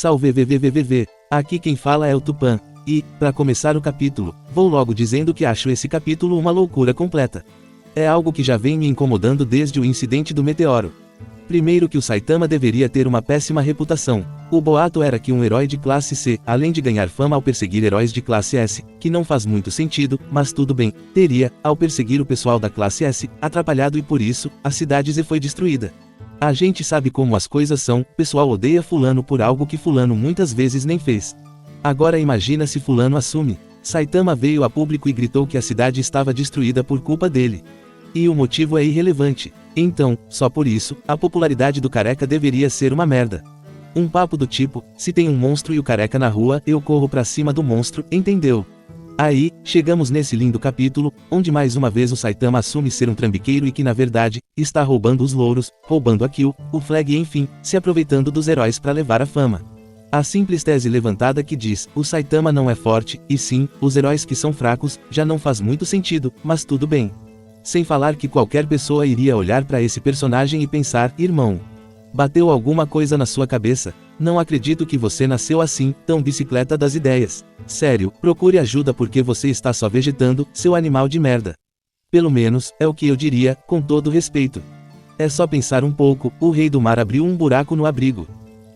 Salve VVVVV, aqui quem fala é o Tupã, e, para começar o capítulo, vou logo dizendo que acho esse capítulo uma loucura completa. É algo que já vem me incomodando desde o incidente do meteoro. Primeiro que o Saitama deveria ter uma péssima reputação. O boato era que um herói de classe C, além de ganhar fama ao perseguir heróis de classe S, que não faz muito sentido, mas tudo bem, teria, ao perseguir o pessoal da classe S, atrapalhado e por isso, a cidade Z foi destruída. A gente sabe como as coisas são, pessoal odeia fulano por algo que fulano muitas vezes nem fez. Agora imagina se fulano assume. Saitama veio a público e gritou que a cidade estava destruída por culpa dele. E o motivo é irrelevante. Então, só por isso, a popularidade do careca deveria ser uma merda. Um papo do tipo, se tem um monstro e o careca na rua, eu corro pra cima do monstro, entendeu? Aí, chegamos nesse lindo capítulo, onde mais uma vez o Saitama assume ser um trambiqueiro e que na verdade, está roubando os louros, roubando a kill, o flag e enfim, se aproveitando dos heróis para levar a fama. A simples tese levantada que diz, o Saitama não é forte, e sim, os heróis que são fracos, já não faz muito sentido, mas tudo bem. Sem falar que qualquer pessoa iria olhar para esse personagem e pensar, irmão, bateu alguma coisa na sua cabeça? Não acredito que você nasceu assim, tão bicicleta das ideias. Sério, procure ajuda porque você está só vegetando, seu animal de merda. Pelo menos, é o que eu diria, com todo respeito. É só pensar um pouco, o rei do mar abriu um buraco no abrigo.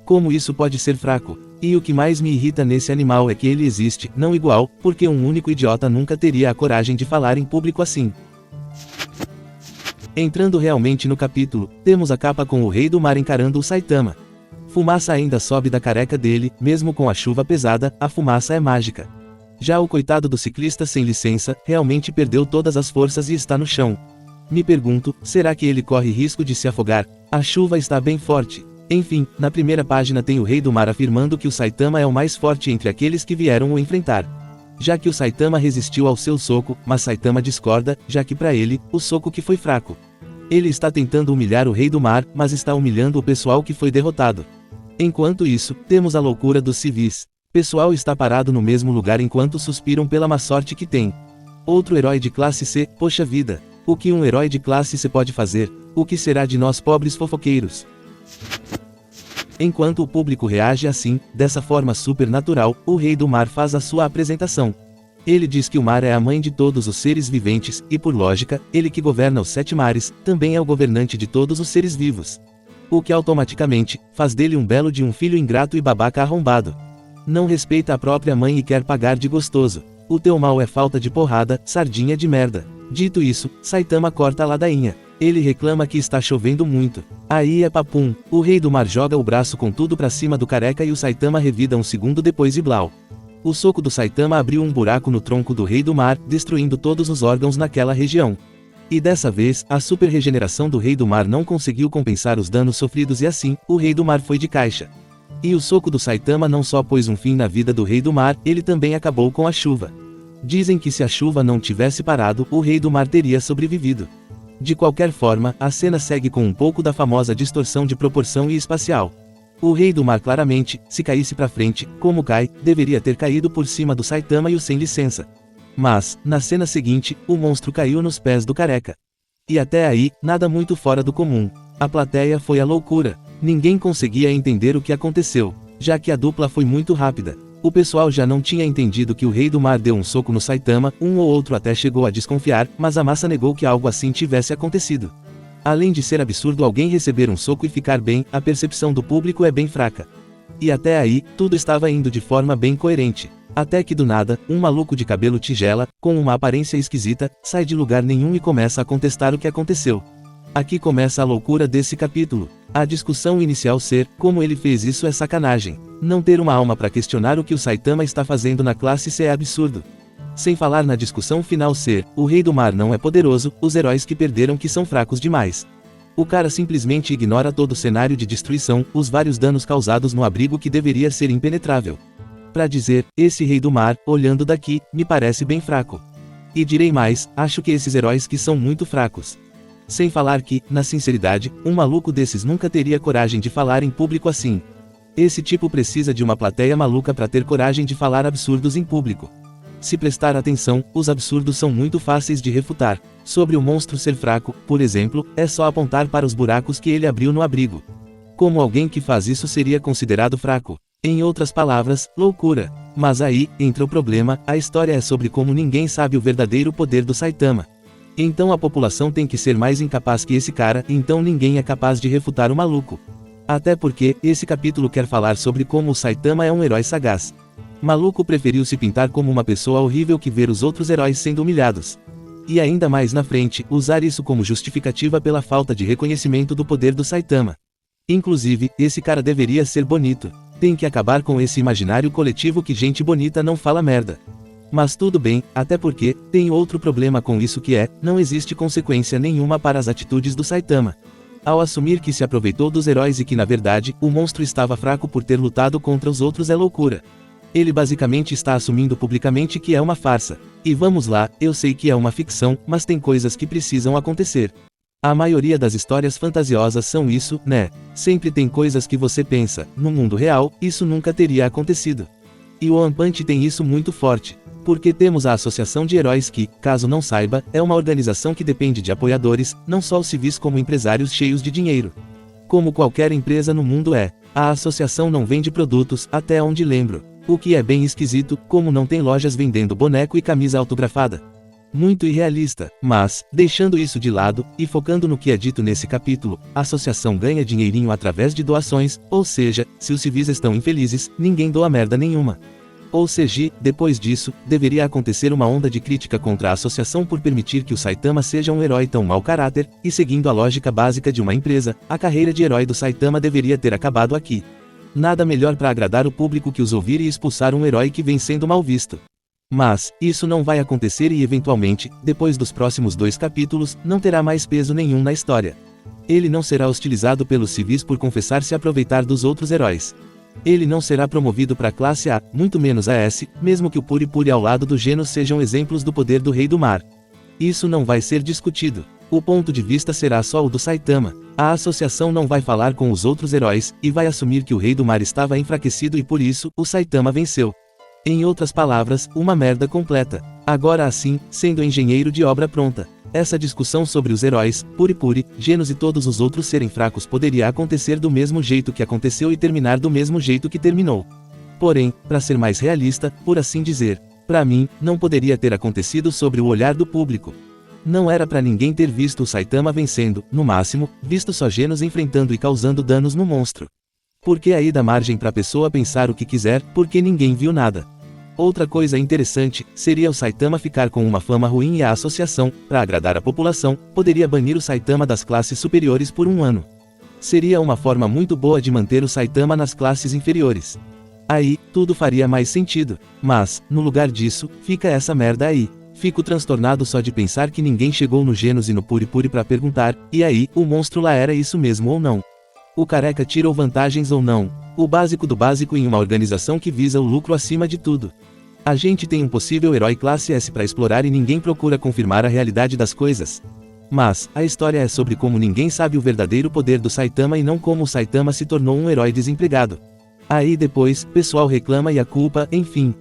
Como isso pode ser fraco? E o que mais me irrita nesse animal é que ele existe, não igual, porque um único idiota nunca teria a coragem de falar em público assim. Entrando realmente no capítulo, temos a capa com o rei do mar encarando o Saitama. Fumaça ainda sobe da careca dele, mesmo com a chuva pesada, a fumaça é mágica. Já o coitado do ciclista sem licença, realmente perdeu todas as forças e está no chão. Me pergunto, será que ele corre risco de se afogar? A chuva está bem forte. Enfim, na primeira página tem o rei do mar afirmando que o Saitama é o mais forte entre aqueles que vieram o enfrentar. Já que o Saitama resistiu ao seu soco, mas Saitama discorda, já que para ele, o soco que foi fraco. Ele está tentando humilhar o rei do mar, mas está humilhando o pessoal que foi derrotado. Enquanto isso, temos a loucura dos civis. Pessoal está parado no mesmo lugar enquanto suspiram pela má sorte que tem. Outro herói de classe C, poxa vida. O que um herói de classe C pode fazer? O que será de nós pobres fofoqueiros? Enquanto o público reage assim, dessa forma super natural, o rei do mar faz a sua apresentação. Ele diz que o mar é a mãe de todos os seres viventes, e por lógica, ele que governa os 7 mares, também é o governante de todos os seres vivos. O que automaticamente, faz dele um belo de um filho ingrato e babaca arrombado. Não respeita a própria mãe e quer pagar de gostoso. O teu mal é falta de porrada, sardinha de merda. Dito isso, Saitama corta a ladainha. Ele reclama que está chovendo muito. Aí é papum, o rei do mar joga o braço com tudo pra cima do careca e o Saitama revida um segundo depois e blau. O soco do Saitama abriu um buraco no tronco do rei do mar, destruindo todos os órgãos naquela região. E dessa vez, a super regeneração do rei do mar não conseguiu compensar os danos sofridos e assim, o rei do mar foi de caixa. E o soco do Saitama não só pôs um fim na vida do rei do mar, ele também acabou com a chuva. Dizem que se a chuva não tivesse parado, o rei do mar teria sobrevivido. De qualquer forma, a cena segue com um pouco da famosa distorção de proporção e espacial. O rei do mar claramente, se caísse pra frente, como cai, deveria ter caído por cima do Saitama e o sem licença. Mas, na cena seguinte, o monstro caiu nos pés do careca. E até aí, nada muito fora do comum. A plateia foi a loucura. Ninguém conseguia entender o que aconteceu, já que a dupla foi muito rápida. O pessoal já não tinha entendido que o rei do mar deu um soco no Saitama, um ou outro até chegou a desconfiar, mas a massa negou que algo assim tivesse acontecido. Além de ser absurdo alguém receber um soco e ficar bem, a percepção do público é bem fraca. E até aí, tudo estava indo de forma bem coerente. Até que do nada, um maluco de cabelo tigela, com uma aparência esquisita, sai de lugar nenhum e começa a contestar o que aconteceu. Aqui começa a loucura desse capítulo. A discussão inicial ser, como ele fez isso é sacanagem. Não ter uma alma para questionar o que o Saitama está fazendo na classe C é absurdo. Sem falar na discussão final ser, o rei do mar não é poderoso, os heróis que perderam que são fracos demais. O cara simplesmente ignora todo o cenário de destruição, os vários danos causados no abrigo que deveria ser impenetrável. Pra dizer, esse rei do mar, olhando daqui, me parece bem fraco. E direi mais, acho que esses heróis que são muito fracos. Sem falar que, na sinceridade, um maluco desses nunca teria coragem de falar em público assim. Esse tipo precisa de uma plateia maluca pra ter coragem de falar absurdos em público. Se prestar atenção, os absurdos são muito fáceis de refutar. Sobre o monstro ser fraco, por exemplo, é só apontar para os buracos que ele abriu no abrigo. Como alguém que faz isso seria considerado fraco? Em outras palavras, loucura. Mas aí, entra o problema, a história é sobre como ninguém sabe o verdadeiro poder do Saitama. Então a população tem que ser mais incapaz que esse cara, então ninguém é capaz de refutar o maluco. Até porque, esse capítulo quer falar sobre como o Saitama é um herói sagaz. Maluco preferiu se pintar como uma pessoa horrível que ver os outros heróis sendo humilhados. E ainda mais na frente, usar isso como justificativa pela falta de reconhecimento do poder do Saitama. Inclusive, esse cara deveria ser bonito. Tem que acabar com esse imaginário coletivo que gente bonita não fala merda. Mas tudo bem, até porque, tem outro problema com isso que é, não existe consequência nenhuma para as atitudes do Saitama. Ao assumir que se aproveitou dos heróis e que na verdade, o monstro estava fraco por ter lutado contra os outros é loucura. Ele basicamente está assumindo publicamente que é uma farsa. E vamos lá, eu sei que é uma ficção, mas tem coisas que precisam acontecer. A maioria das histórias fantasiosas são isso, né? Sempre tem coisas que você pensa, no mundo real, isso nunca teria acontecido. E o One Punch tem isso muito forte. Porque temos a Associação de Heróis que, caso não saiba, é uma organização que depende de apoiadores, não só os civis como empresários cheios de dinheiro. Como qualquer empresa no mundo é, a associação não vende produtos, até onde lembro. O que é bem esquisito, como não tem lojas vendendo boneco e camisa autografada. Muito irrealista, mas, deixando isso de lado, e focando no que é dito nesse capítulo, a associação ganha dinheirinho através de doações, ou seja, se os civis estão infelizes, ninguém doa merda nenhuma. Ou seja, depois disso, deveria acontecer uma onda de crítica contra a associação por permitir que o Saitama seja um herói tão mau caráter, e seguindo a lógica básica de uma empresa, a carreira de herói do Saitama deveria ter acabado aqui. Nada melhor para agradar o público que os ouvir e expulsar um herói que vem sendo mal visto. Mas, isso não vai acontecer e eventualmente, depois dos próximos 2 capítulos, não terá mais peso nenhum na história. Ele não será hostilizado pelos civis por confessar se aproveitar dos outros heróis. Ele não será promovido para a classe A, muito menos a S, mesmo que o Puri Puri ao lado do Genos sejam exemplos do poder do Rei do Mar. Isso não vai ser discutido. O ponto de vista será só o do Saitama. A associação não vai falar com os outros heróis, e vai assumir que o Rei do Mar estava enfraquecido e por isso, o Saitama venceu. Em outras palavras, uma merda completa. Agora assim, sendo engenheiro de obra pronta. Essa discussão sobre os heróis, Puri Puri, Genos e todos os outros serem fracos poderia acontecer do mesmo jeito que aconteceu e terminar do mesmo jeito que terminou. Porém, para ser mais realista, por assim dizer, para mim, não poderia ter acontecido sobre o olhar do público. Não era para ninguém ter visto o Saitama vencendo, no máximo, visto só Genos enfrentando e causando danos no monstro. Porque aí dá margem pra pessoa pensar o que quiser, porque ninguém viu nada. Outra coisa interessante, seria o Saitama ficar com uma fama ruim e a associação, para agradar a população, poderia banir o Saitama das classes superiores por 1 ano. Seria uma forma muito boa de manter o Saitama nas classes inferiores. Aí, tudo faria mais sentido. Mas, no lugar disso, fica essa merda aí. Fico transtornado só de pensar que ninguém chegou no Genos e no Puri Puri pra perguntar, e aí, o monstro lá era isso mesmo ou não? O careca tirou vantagens ou não? O básico do básico em uma organização que visa o lucro acima de tudo. A gente tem um possível herói classe S para explorar e ninguém procura confirmar a realidade das coisas. Mas, a história é sobre como ninguém sabe o verdadeiro poder do Saitama e não como o Saitama se tornou um herói desempregado. Aí depois, pessoal reclama e a culpa, enfim.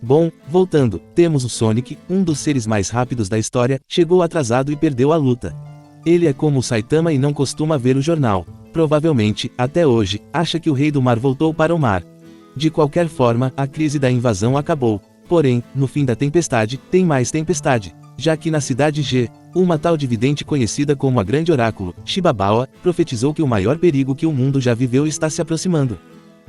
Bom, voltando, temos o Sonic, um dos seres mais rápidos da história, chegou atrasado e perdeu a luta. Ele é como o Saitama e não costuma ver o jornal. Provavelmente, até hoje, acha que o Rei do Mar voltou para o mar. De qualquer forma, a crise da invasão acabou. Porém, no fim da tempestade, tem mais tempestade. Já que na cidade G, uma tal de vidente conhecida como a Grande Oráculo, Shibabawa, profetizou que o maior perigo que o mundo já viveu está se aproximando.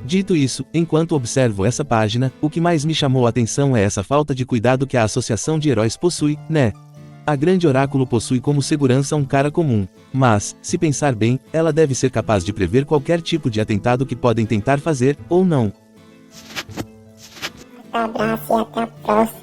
Dito isso, enquanto observo essa página, o que mais me chamou a atenção é essa falta de cuidado que a Associação de Heróis possui, né? A Grande Oráculo possui como segurança um cara comum. Mas, se pensar bem, ela deve ser capaz de prever qualquer tipo de atentado que podem tentar fazer, ou não. Abraço e até a próxima.